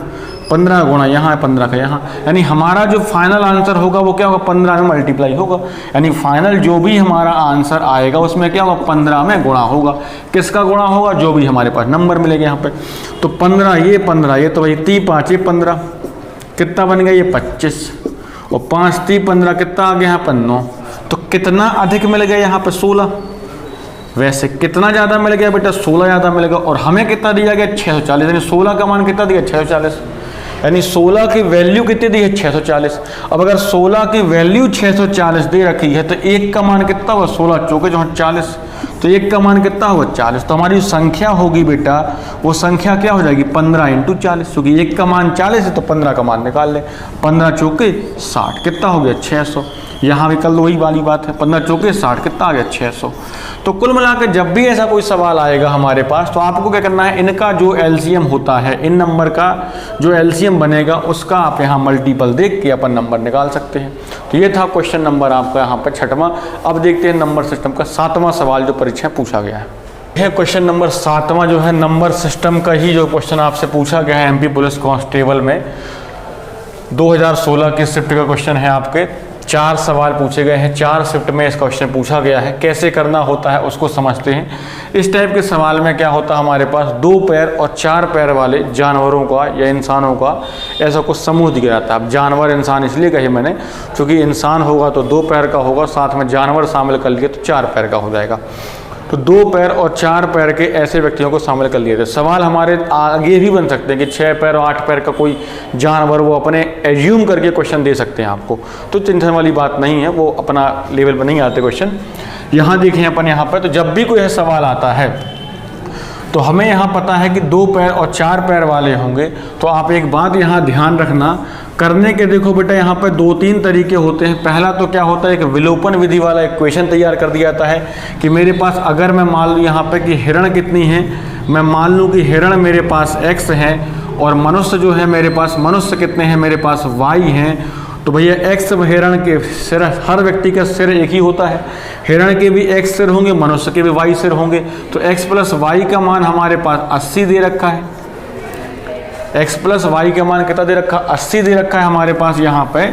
15 गुणा यहाँ है 15 का यहाँ, यानी हमारा जो फाइनल आंसर होगा वो क्या होगा, 15 में मल्टीप्लाई होगा, यानी फाइनल जो भी हमारा आंसर आएगा उसमें क्या होगा, 15 में गुणा होगा। किसका गुणा होगा, जो भी हमारे पास नंबर मिलेगा यहाँ पे। तो 15 ये 15 ये, तो भाई 3 5 ये 15, कितना बन गया ये 25, और 5 3 15 कितना आ गया यहाँ पर 9। तो कितना अधिक मिल गया यहाँ पे 16। वैसे कितना ज़्यादा मिल गया बेटा, 16 ज़्यादा मिल गया, और हमें कितना दिया गया 640, यानी 16 का मान कितना दिया 640, यानी 16 की वैल्यू कितनी दी है 640। अब अगर 16 की वैल्यू 640 दे रखी है तो 1 का मान कितना हुआ, 16 चौके 40, तो 1 का मान कितना हुआ 40। तो हमारी जो संख्या होगी बेटा वो संख्या क्या हो जाएगी 15 × 40, क्योंकि 1 का मान 40 है तो 15 का मान निकाल ले, 15 चौके 60, कितना हो गया 600। यहाँ भी कल वही वाली बात है, 15 चौके 60, कितना आ गया 600। तो कुल मिलाकर जब भी ऐसा कोई सवाल आएगा हमारे पास तो आपको क्या करना है, इनका जो एलसीएम होता है, इन नंबर का जो एलसीएम बनेगा उसका आप यहाँ मल्टीपल देख के अपन नंबर निकाल सकते हैं। तो ये था क्वेश्चन नंबर आपका यहाँ पर 6वां। अब देखते हैं नंबर सिस्टम का 7वां सवाल जो परीक्षा में पूछा गया है। यह क्वेश्चन नंबर 7वां जो है नंबर सिस्टम का ही जो क्वेश्चन आपसे पूछा गया है एमपी पुलिस कांस्टेबल में 2016 की शिफ्ट का क्वेश्चन है। आपके 4 सवाल पूछे गए हैं, 4 शिफ्ट में इस क्वेश्चन पूछा गया है। कैसे करना होता है उसको समझते हैं। इस टाइप के सवाल में क्या होता है, हमारे पास 2 पैर और 4 पैर वाले जानवरों का या इंसानों का ऐसा कुछ समूह दिया जाता है। अब जानवर इंसान इसलिए कही मैंने क्योंकि इंसान होगा तो 2 पैर का होगा, साथ में जानवर शामिल कर लिए तो 4 पैर का हो जाएगा। तो 2 पैर और 4 पैर के ऐसे व्यक्तियों को शामिल कर लिए थे। सवाल हमारे आगे भी बन सकते हैं कि 6 पैर और 8 पैर का कोई जानवर वो अपने एज्यूम करके क्वेश्चन दे सकते हैं आपको, तो चिंतन वाली बात नहीं है, वो अपना लेवल पर नहीं आते क्वेश्चन। यहाँ देखें अपन यहाँ पर, तो जब भी कोई सवाल आता है तो हमें यहाँ पता है कि 2 पैर और 4 पैर वाले होंगे। तो आप एक बात यहाँ ध्यान रखना, करने के देखो बेटा यहाँ पर 2-3 तरीके होते हैं। पहला तो क्या होता है, एक विलोपन विधि वाला इक्वेशन तैयार कर दिया जाता है कि मेरे पास अगर मैं मान लूँ यहाँ पर कि हिरण कितनी है, मैं मान लूँ कि हिरण मेरे पास x है और मनुष्य जो है मेरे पास, मनुष्य कितने हैं मेरे पास y हैं। तो भैया x हिरण के सिर, हर व्यक्ति का सिर एक ही होता है, हिरण के भी x सिर होंगे, मनुष्य के भी y सिर होंगे। तो x + y का मान हमारे पास 80 दे रखा है, x + y का मान कितना दे रखा, 80 दे रखा है हमारे पास यहाँ पे।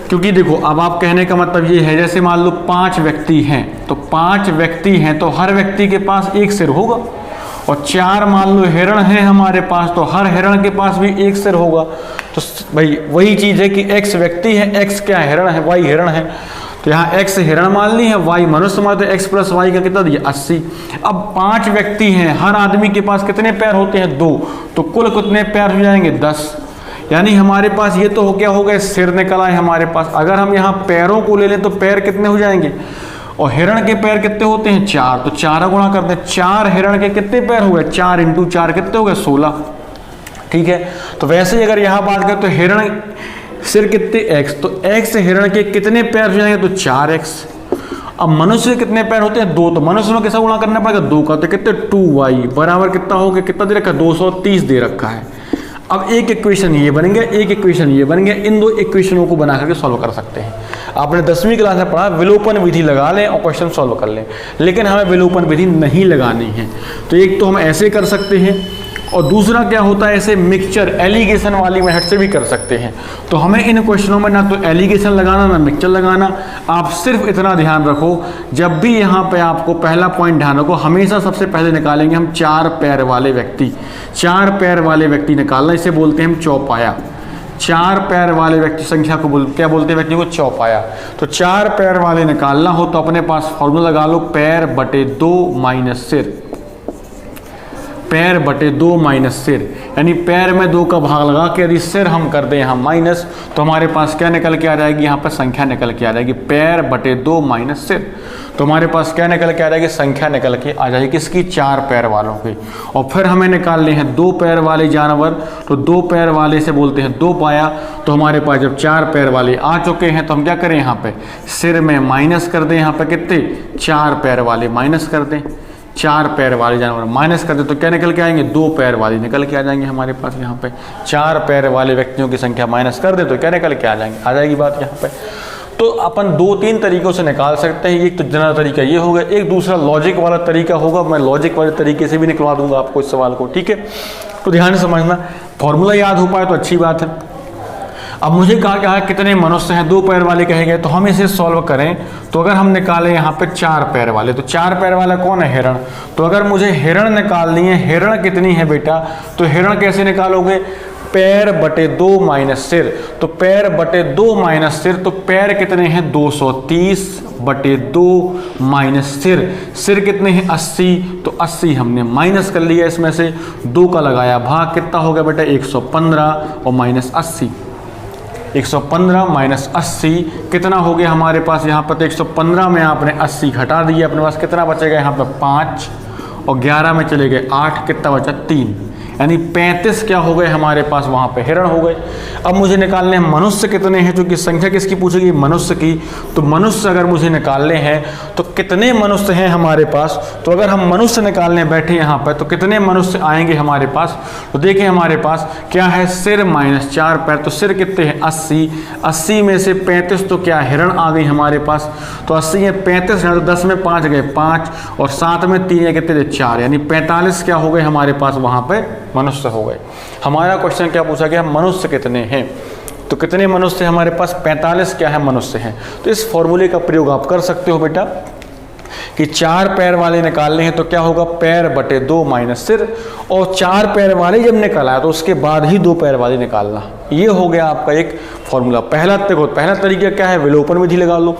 क्योंकि देखो अब आप कहने का मतलब ये है, जैसे मान लो 5 व्यक्ति हैं, तो 5 व्यक्ति हैं तो हर व्यक्ति के पास 1 सिर होगा, और 4 मान लो हिरण हैं हमारे पास तो हर हिरण के पास भी 1 सिर होगा। तो भाई वही चीज़ है कि x व्यक्ति है, x क्या है, हिरण है, y हिरण है। तो यहाँ x हिरण मान ली है, y मनुष्य मान, तो x + y का कितना दिया 80। अब 5 व्यक्ति हैं, हर आदमी के पास कितने पैर होते हैं 2, तो कुल कितने पैर हो जाएंगे 10। यानी हमारे पास ये तो हो क्या हो गए, सिर निकल आए हमारे पास। अगर हम यहाँ पैरों को ले लें तो पैर कितने हो जाएंगे, और हिरण के पैर कितने होते हैं 4, तो 4 गुणा करते हैं, 4 हिरण के कितने पैर हो गए, 4 × 4 कितने हो गए 16। ठीक है, तो वैसे ही अगर यहाँ बात करें तो हिरण सिर कितने x, तो x हिरण के कितने पैर हो जाएंगे, तो 4x। अब मनुष्य के कितने पैर होते हैं 2, तो मनुष्य में कैसा गुणा करना पड़ेगा 2 का, तो कितने 2y बराबर कितना हो गया, कितना दे रखा है 230 दे रखा है। अब एक इक्वेशन ये बन गया, एक इक्वेशन ये बन गया, इन 2 इक्वेशनों को बना करके सॉल्व कर सकते हैं। आपने 10वीं क्लास में पढ़ा विलोपन विधि लगा लें और क्वेश्चन सॉल्व कर लें, लेकिन हमें विलोपन विधि नहीं लगानी है। तो एक तो हम ऐसे कर सकते हैं, और दूसरा क्या होता है, ऐसे मिक्सचर एलिगेशन वाली मेथड से भी कर सकते हैं। तो हमें इन क्वेश्चनों में ना तो एलिगेशन लगाना ना मिक्सचर लगाना। आप सिर्फ इतना ध्यान रखो, जब भी यहाँ पे आपको पहला पॉइंट ध्यान रखो, हमेशा सबसे पहले निकालेंगे हम 4 पैर वाले व्यक्ति। 4 पैर वाले व्यक्ति निकालना, इसे बोलते हैं हम चौपाया। 4 पैर वाले व्यक्ति संख्या को क्या बोलते हैं, व्यक्ति को चौपाया। तो 4 पैर वाले निकालना हो तो अपने पास फॉर्मूला लगा लो, पैर बटे 2 माइनस सिर। पैर बटे 2 माइनस सिर, यानी पैर में 2 का भाग लगा के यदि सिर हम कर दें यहाँ माइनस, तो हमारे पास क्या निकल के आ जाएगी, यहाँ पर संख्या निकल के आ जाएगी पैर बटे 2 माइनस सिर। तो हमारे पास क्या निकल के आ जाएगी, संख्या निकल के आ जाएगी किसकी, 4 पैर वालों की। और फिर हमें निकालने हैं 2 पैर वाले जानवर, तो 2 पैर वाले से बोलते हैं 2 पाया। तो हमारे पास जब 4 पैर वाले आ चुके हैं तो हम क्या करें, यहाँ पे सिर में माइनस कर दें, यहाँ पे कितने, 4 पैर वाले माइनस कर दें, 4 पैर वाले जानवर माइनस कर दें तो क्या निकल के आएंगे, 2 पैर वाले निकल के आ जाएंगे हमारे पास। यहाँ पे 4 पैर वाले व्यक्तियों की संख्या माइनस कर दे तो क्या निकल के आ जाएंगे, आ जाएगी बात यहाँ पे। तो अपन 2-3 तरीकों से निकाल सकते हैं। एक तो जनरल तरीका ये होगा, एक दूसरा लॉजिक वाला तरीका होगा। मैं लॉजिक वाले तरीके से भी निकलवा दूंगा आपको इस सवाल को, ठीक है। तो ध्यान से समझना, फॉर्मूला याद हो पाए तो अच्छी बात है। अब मुझे कहा क्या है, कितने मनुष्य हैं, 2 पैर वाले कहे गए, तो हम इसे सॉल्व करें तो अगर हम निकालें यहाँ पे 4 पैर वाले, तो 4 पैर वाला कौन है, हिरण। तो अगर मुझे हिरण निकालनी है, हिरण कितनी है बेटा, तो हिरण कैसे निकालोगे, पैर बटे 2 माइनस सिर। तो पैर बटे 2 माइनस सिर, तो पैर कितने हैं, 230 बटे 2 माइनस सिर, सिर कितने हैं, 80। तो 80 हमने माइनस कर लिया, इसमें से 2 का लगाया भाग, कितना हो गया बेटा, 115 और माइनस 80। 115 माइनस 80 कितना हो गया हमारे पास, यहाँ पर तो 115 में आपने 80 घटा दिया, अपने पास कितना बचेगा, यहाँ पर 5 और 11 में चले गए 8, कितना बचा, 3, यानी 35 क्या हो गए हमारे पास, वहाँ पे हिरण हो गए। अब मुझे निकालने हैं मनुष्य कितने हैं, क्योंकि संख्या किसकी पूछेगी, मनुष्य की। तो मनुष्य अगर मुझे निकालने हैं तो कितने मनुष्य हैं हमारे पास, तो अगर हम मनुष्य निकालने बैठे यहाँ पर तो कितने मनुष्य आएंगे हमारे पास। तो देखिए हमारे पास क्या है, सिर माइनस 4 पैर, तो सिर कितने हैं, 80। 80 में से 35 तो क्या हिरण आ गई हमारे पास। तो 80 है 35 है, तो 10 में 5 गए 5 और 7 में 3 है, कितने 4, यानी 45 क्या हो गए हमारे पास वहाँ पर मनुष्य हो गए। हमारा क्वेश्चन क्या पूछा गया, मनुष्य कितने हैं। तो कितने मनुष्य हमारे पास, 45 क्या है मनुष्य हैं। तो इस फॉर्मूले का प्रयोग आप कर सकते हो बेटा कि 4 पैर वाले निकालने हैं तो क्या होगा, पैर बटे 2 माइनस सिर। और 4 पैर वाले जब निकाला तो उसके बाद ही 2 पैर वाले निकालना। ये हो गया आपका एक फॉर्मूला। पहला तरीका क्या है, विलोपन विधि लगा लो।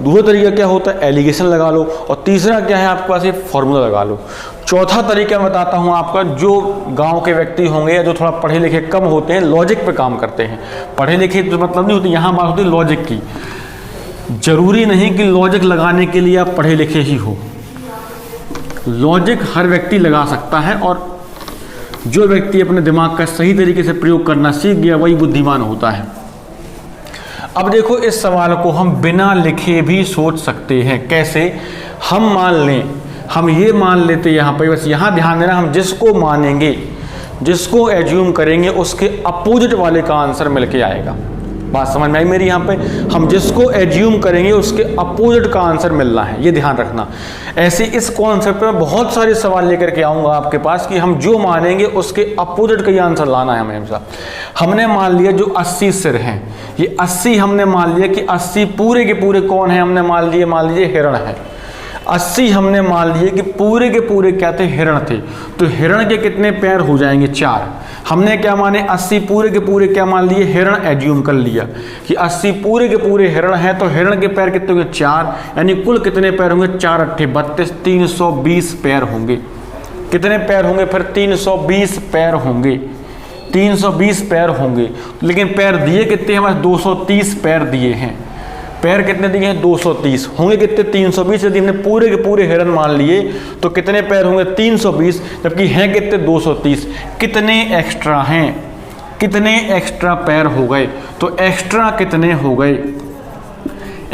दूसरा तरीका क्या होता है, एलिगेशन लगा लो। और तीसरा क्या है आपके पास, ये फॉर्मूला लगा लो। चौथा तरीका बताता हूँ आपका, जो गांव के व्यक्ति होंगे या जो थोड़ा पढ़े लिखे कम होते हैं, लॉजिक पे काम करते हैं। पढ़े लिखे तो मतलब नहीं होती, यहाँ बात होती है लॉजिक की। जरूरी नहीं कि लॉजिक लगाने के लिए आप पढ़े लिखे ही हो, लॉजिक हर व्यक्ति लगा सकता है। और जो व्यक्ति अपने दिमाग का सही तरीके से प्रयोग करना सीख गया वही बुद्धिमान होता है। अब देखो, इस सवाल को हम बिना लिखे भी सोच सकते हैं। कैसे, हम मान लें, हम ये मान लेते यहाँ पे, बस यहाँ ध्यान देना, हम जिसको मानेंगे, जिसको एज्यूम करेंगे, उसके अपोजिट वाले का आंसर मिलके आएगा। बात समझ में आई मेरी। यहाँ पे हम जिसको एज्यूम करेंगे उसके अपोजिट का आंसर मिलना है, ये ध्यान रखना। ऐसे इस कॉन्सेप्ट में बहुत सारे सवाल लेकर के आऊँगा आपके पास कि हम जो मानेंगे उसके अपोजिट का ही आंसर लाना है हमें हमेशा। हमने मान लिया जो 80 सिर हैं, ये 80 हमने मान लिया कि 80 पूरे के पूरे कौन है, हमने मान लीजिए हिरण है। 80 हमने मान लिए कि पूरे के पूरे क्या थे, हिरण थे। तो हिरण के कितने पैर हो जाएंगे, 4। हमने क्या माने, 80 पूरे के पूरे क्या मान लिए, हिरण एज्यूम कर लिया कि 80 पूरे के पूरे हिरण हैं। तो हिरण के पैर कितने होंगे, 4, यानी कुल कितने पैर होंगे, 4 अट्ठे 32, 320 पैर होंगे। कितने पैर होंगे फिर, 320 पैर होंगे, 320 पैर होंगे। लेकिन पैर दिए कितने हैं, 230 पैर दिए हैं। पैर कितने दिए हैं, 230 होंगे कितने, 320। यदि हमने पूरे के पूरे हिरण मान लिए तो कितने पैर होंगे, 320, जबकि हैं कितने, 230। कितने एक्स्ट्रा हैं, कितने एक्स्ट्रा पैर हो गए, तो एक्स्ट्रा कितने हो गए,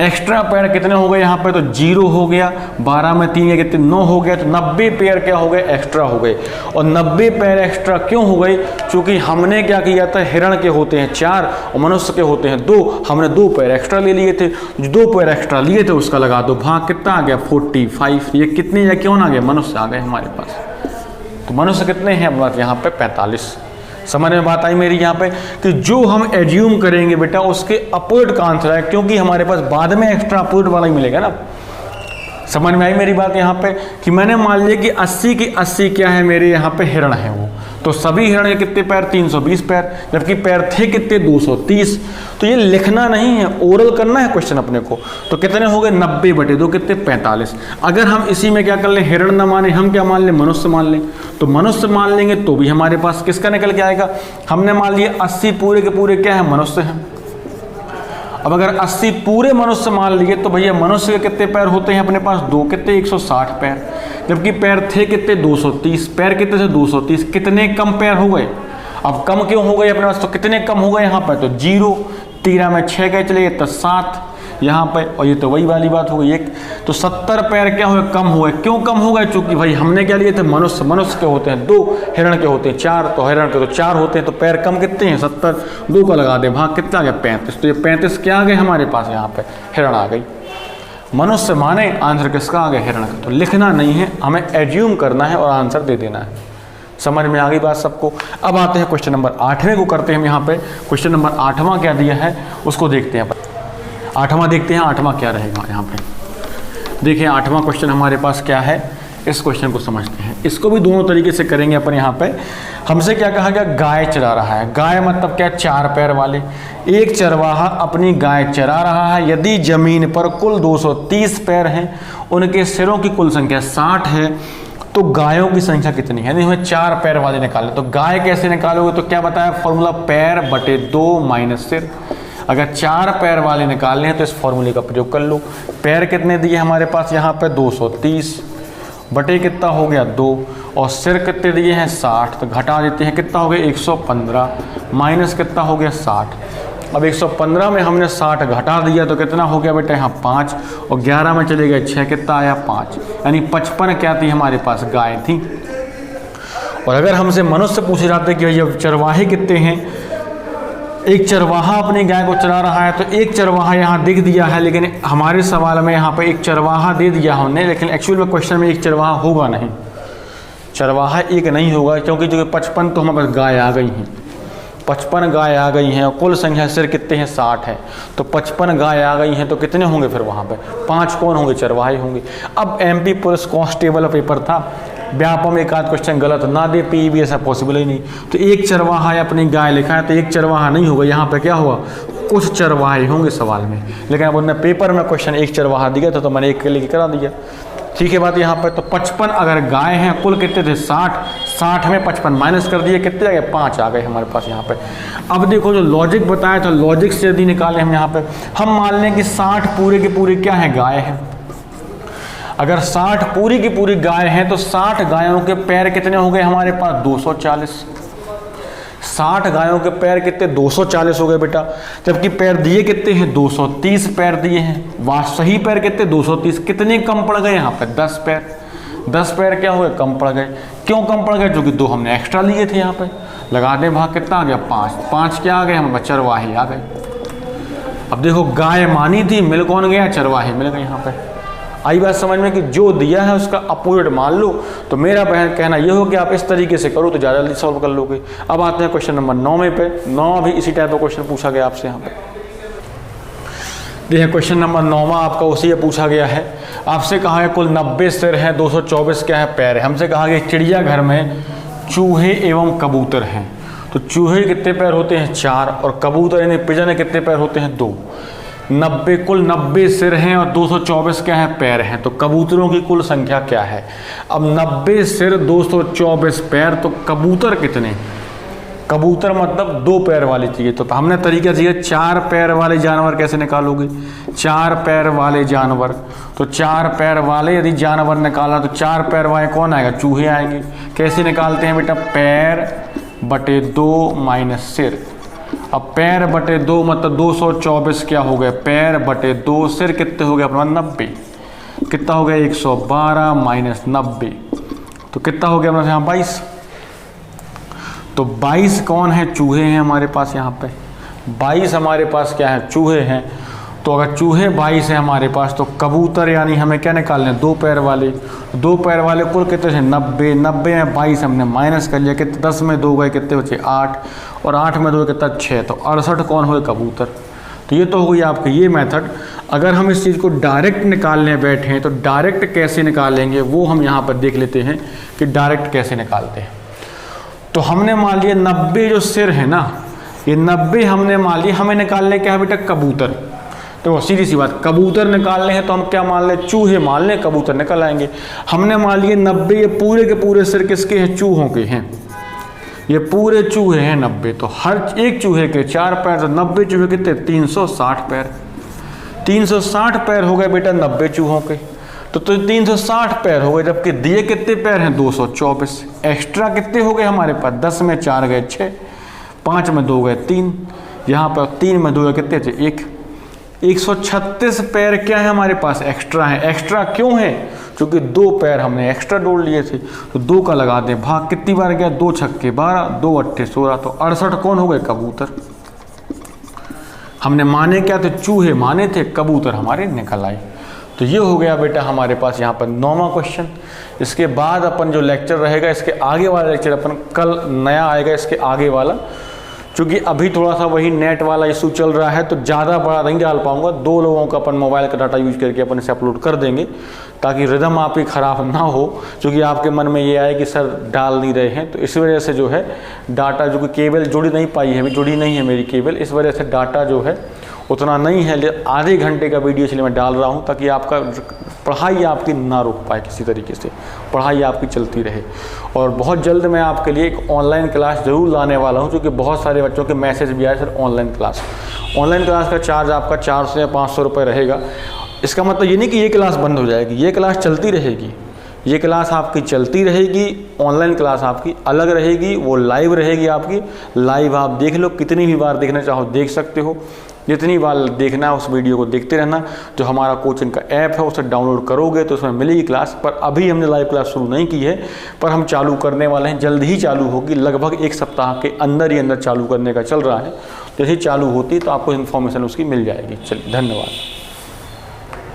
एक्स्ट्रा पैर कितने हो गए यहाँ पे, तो 0 हो गया, 12 में 3 है कितने, 9 हो गया। तो 90 पैर क्या हो गए, एक्स्ट्रा हो गए। और 90 पैर एक्स्ट्रा क्यों हो गए, क्योंकि हमने क्या किया था, हिरण के होते हैं 4 और मनुष्य के होते हैं 2, हमने 2 पैर एक्स्ट्रा ले लिए थे। जो 2 पैर एक्स्ट्रा लिए थे उसका लगा दो भाग, कितना आ गया, 45। ये कितने या क्यों आ गए, मनुष्य आ गए हमारे पास। तो मनुष्य कितने हैं हमारे यहाँ पे, 45। समझ में बात आई मेरी यहाँ पे कि जो हम एज्यूम करेंगे बेटा उसके अपोजिट का आंसर है, क्योंकि हमारे पास बाद में एक्स्ट्रा अपोजिट वाला ही मिलेगा ना। समझ में आई मेरी बात यहाँ पे कि मैंने मान लिया कि 80 की 80 क्या है मेरे यहाँ पे, हिरण है वो। तो सभी हिरण के कितने पैर, 320 पैर, जबकि पैर थे कितने, 230। तो ये लिखना नहीं है, ओरल करना है क्वेश्चन अपने को। तो कितने हो गए, 90 बटे 2 कितने, 45। अगर हम इसी में क्या कर लें, हिरण ना माने, हम क्या मान लें, मनुष्य मान लें, तो मनुष्य मान लेंगे तो भी हमारे पास किसका निकल के आएगा। हमने मान लिया 80 पूरे के पूरे क्या है, मनुष्य हैं। अब अगर 80 पूरे मनुष्य मान लिए तो भैया मनुष्य के कितने पैर होते हैं अपने पास, 2, कितने 160 पैर, जबकि पैर थे कितने 230, पैर कितने से 230, कितने कम पैर हो गए। अब कम क्यों हो गए अपने पास, तो कितने कम हो गए यहाँ पर, तो 0, 13 में 6 गए चले गए तो 7 यहाँ पर, और ये तो वही वाली बात हो गई 1, तो 70 पैर क्या हुए, कम हुए। क्यों कम हो गए, चूंकि भाई हमने क्या लिए थे, मनुष्य, मनुष्य के होते हैं 2, हिरण के होते हैं 4, तो हिरण के तो 4 होते हैं, तो पैर कम कितने हैं 70, 2 का लगा दे भाग कितना आ गया 35, तो ये 35 क्या आ गए हमारे पास यहाँ पे, हिरण आ गई। मनुष्य माने आंसर किसका आ गया, हिरण का। तो लिखना नहीं है, हमें एज्यूम करना है और आंसर दे देना है। समझ में आ गई बात सबको। अब आते हैं क्वेश्चन नंबर 8वें को करते हैं हम यहाँ पे। क्वेश्चन नंबर 8वां क्या दिया है उसको देखते हैं। 8वां देखते हैं, 8वां क्या रहेगा यहाँ पे। देखिए 8वां क्वेश्चन हमारे पास क्या है, इस क्वेश्चन को समझते हैं। इसको भी दोनों तरीके से करेंगे अपन यहाँ पे। हमसे क्या कहा गया, गाय चरा रहा है। गाय मतलब क्या, 4 पैर वाले। एक चरवाहा अपनी गाय चरा रहा है। यदि जमीन पर कुल 230 पैर हैं, उनके सिरों की कुल संख्या 60 है, तो गायों की संख्या कितनी है। यानी हमें 4 पैर वाले निकालने। तो गाय कैसे निकालोगे, तो क्या बताया फॉर्मूला, पैर बटे 2 माइनस सिर। अगर 4 पैर वाले निकालने हैं तो इस फॉर्मूले का प्रयोग कर लो। पैर कितने दिए हमारे पास यहाँ पे 230 बटे कितना हो गया 2, और सिर कितने दिए हैं 60, तो घटा देते हैं कितना हो गया 115 माइनस कितना हो गया 60। अब 115 में हमने 60 घटा दिया तो कितना हो गया बेटा यहाँ 5, और 11 में चले गए 6, कितना आया 5, यानी 55 क्या थी हमारे पास, गाय थी। और अगर हमसे मनुष्य पूछे जाते कि भैया चरवाहे कितने हैं, एक चरवाहा अपनी गाय को चरा रहा है, तो एक चरवाहा यहाँ दिख दिया है, लेकिन हमारे सवाल में यहाँ पे एक चरवाहा दे दिया हमने, लेकिन एक्चुअल में क्वेश्चन में एक चरवाहा होगा नहीं, चरवाहा एक नहीं होगा, क्योंकि जो 55 तो हमारे पास गाय आ गई हैं, 55 गाय आ गई हैं, और कुल संख्या सिर कितने हैं 60 है, तो 55 गाय आ गई हैं, तो कितने होंगे फिर वहाँ पे 5 कौन होंगे, चरवाहे होंगे। अब MP पुलिस कांस्टेबल पेपर था, व्यापम एक आध क्वेश्चन गलत ना दे, PEB ऐसा पॉसिबल ही नहीं। तो एक चरवाहा है अपनी गाय लिखा है, तो एक चरवाहा नहीं होगा, यहाँ पे क्या हुआ कुछ चरवाहे होंगे सवाल में, लेकिन अब उन्होंने पेपर में क्वेश्चन एक चरवाहा दिया था, तो मैंने एक के लिए करा दिया। ठीक है बात यहाँ पे। तो 55 अगर गाय हैं, कुल कितने थे 60, 60 में 55 माइनस कर दिए, कितने आ गए 5 आ गए हमारे पास यहाँ पे। अब देखो जो लॉजिक बताया था, लॉजिक से यदि निकालें हम यहाँ पे, हम मान लें कि 60 पूरे के पूरे क्या है, गाय है। अगर 60 पूरी की पूरी गाय हैं, तो 60 गायों के पैर कितने हो गए हमारे पास 240। 60 गायों के पैर कितने 240 हो गए बेटा, जबकि पैर दिए कितने हैं 230 पैर दिए हैं। वाह सही पैर कितने 230, कितने कम पड़ गए यहाँ पे 10 पैर। 10 पैर क्या हो गए कम पड़ गए। क्यों कम पड़ गए, जो कि 2 हमने एक्स्ट्रा लिए थे यहाँ पे। लगा दें भाग कितना आ गया 5, 5 क्या आ गए हमारे चरवाहे आ गए। अब देखो गाय मानी थी, मिल कौन गया, चरवाहे मिल गए यहाँ पे। आई बात समझ में कि जो दिया है उसका अपोजिट मान लो। तो मेरा बहन कहना यह हो कि आप इस तरीके से करो तो ज़्यादा जल्दी सॉल्व कर लोगे। अब आते हैं क्वेश्चन नंबर 9 पे। 9 भी इसी टाइप का क्वेश्चन पूछा गया आपसे यहाँ पे। देखिए क्वेश्चन नंबर 9 आपका उसी पूछा गया है। आपसे कहा है कुल 90 सिर हैं, 224 क्या है पैर है। हमसे कहा गया चिड़ियाघर में चूहे एवं कबूतर हैं, तो चूहे कितने पैर होते हैं 4, और कबूतर यानी पिजन कितने पैर होते हैं 2। 90 कुल 90 सिर हैं और 224 क्या है पैर हैं, तो कबूतरों की कुल संख्या क्या है। अब 90 सिर 224 पैर, तो कबूतर कितने, कबूतर मतलब 2 पैर वाली चाहिए। तो हमने तरीका चाहिए 4 पैर वाले जानवर कैसे निकालोगे, 4 पैर वाले जानवर। तो 4 पैर वाले यदि जानवर निकाला तो 4 पैर वाले कौन आएगा, चूहे आएंगे। कैसे निकालते हैं बेटा, पैर बटे 2 माइनस सिर। अब पैर बटे 2 मतलब 224 क्या हो गया, पैर बटे 2 सिर कितने हो गए अपना 90, कितना हो गया 112 माइनस 90, तो कितना हो गया अपना यहाँ 22। तो 22 कौन है, चूहे हैं हमारे पास यहाँ पे। 22 हमारे पास क्या है, चूहे हैं। तो अगर चूहे 22 है हमारे पास, तो कबूतर यानी हमें क्या निकालने 2 पैर वाले। 2 पैर वाले कुल कितने थे 90, 90 में 22 हमने माइनस कर लिया, कितने 10 में 2 गए, कितने बचे 8, और 8 में 2 कितना 6, तो 68 कौन हुए कबूतर। तो ये तो हो गई आपकी ये मेथड। अगर हम इस चीज़ को डायरेक्ट निकालने बैठे हैं तो डायरेक्ट कैसे निकालेंगे वो हम यहाँ पर देख लेते हैं कि डायरेक्ट कैसे निकालते हैं। तो हमने मान लिया 90 जो सिर है ना, ये 90 हमने मान लिया, हमें निकालने क्या है बेटा कबूतर। तो सीधी सी बात, कबूतर निकालने हैं तो हम क्या मान लें, चूहे मान लें, कबूतर निकल आएंगे। हमने मान लिए 90, ये पूरे के पूरे सिर किसके हैं, चूहों के हैं, ये पूरे चूहे हैं 90, तो हर एक चूहे के 4 पैर, तो 90 चूहे कितने, 360 पैर, 360 पैर हो गए बेटा 90 चूहों के, तो 360 पैर हो गए, जबकि दिए कितने पैर हैं, 224। एक्स्ट्रा कितने हो गए हमारे पास, 10 में 4 गए 6, 5 में 2 गए 3, यहाँ पर 3 में 2 गए कितने थे 1, 136 पैर क्या है हमारे पास, एक्स्ट्रा है। एक्स्ट्रा क्यों है, क्योंकि 2 पैर हमने एक्स्ट्रा जोड़ लिए थे, तो 2 का लगा दें भाग, कितनी बार गया, 2 छक्के 12, 2 अट्ठे 16, तो 68 कौन हो गए, कबूतर। हमने माने क्या थे, चूहे माने थे, कबूतर हमारे निकल आए। तो ये हो गया बेटा हमारे पास यहाँ पर 9वां क्वेश्चन। इसके बाद अपन जो लेक्चर रहेगा, इसके आगे वाला लेक्चर अपन कल नया आएगा, इसके आगे वाला, क्योंकि अभी थोड़ा सा वही नेट वाला इशू चल रहा है, तो ज़्यादा बड़ा नहीं डाल पाऊंगा, 2 लोगों का अपन मोबाइल का डाटा यूज करके अपन इसे अपलोड कर देंगे, ताकि रिदम आपकी ख़राब ना हो, क्योंकि आपके मन में ये आए कि सर डाल नहीं रहे हैं, तो इस वजह से जो है डाटा, जो कि केबल जुड़ी नहीं पाई है, अभी जुड़ी नहीं है मेरी केबल, इस वजह से डाटा जो है उतना नहीं है, आधे घंटे का वीडियो इसलिए मैं डाल रहा हूँ, ताकि आपका पढ़ाई आपकी ना रुक पाए, किसी तरीके से पढ़ाई आपकी चलती रहे। और बहुत जल्द मैं आपके लिए एक ऑनलाइन क्लास ज़रूर लाने वाला हूँ, क्योंकि बहुत सारे बच्चों के मैसेज भी आए सर ऑनलाइन क्लास का चार्ज आपका 400 या 500 रुपये रहेगा। इसका मतलब ये नहीं कि ये क्लास बंद हो जाएगी, ये क्लास चलती रहेगी, ये क्लास आपकी चलती रहेगी, ऑनलाइन क्लास आपकी अलग रहेगी, वो लाइव रहेगी आपकी, लाइव आप देख लो, कितनी भी बार देखना चाहो देख सकते हो, जितनी बार देखना है उस वीडियो को देखते रहना। जो हमारा कोचिंग का ऐप है उसे डाउनलोड करोगे तो उसमें मिलेगी क्लास, पर अभी हमने लाइव क्लास शुरू नहीं की है, पर हम चालू करने वाले हैं, जल्द ही चालू होगी, लगभग 1 सप्ताह के अंदर ही अंदर चालू करने का चल रहा है। जैसे चालू होती है तो आपको इन्फॉर्मेशन उसकी मिल जाएगी। चलिए, धन्यवाद।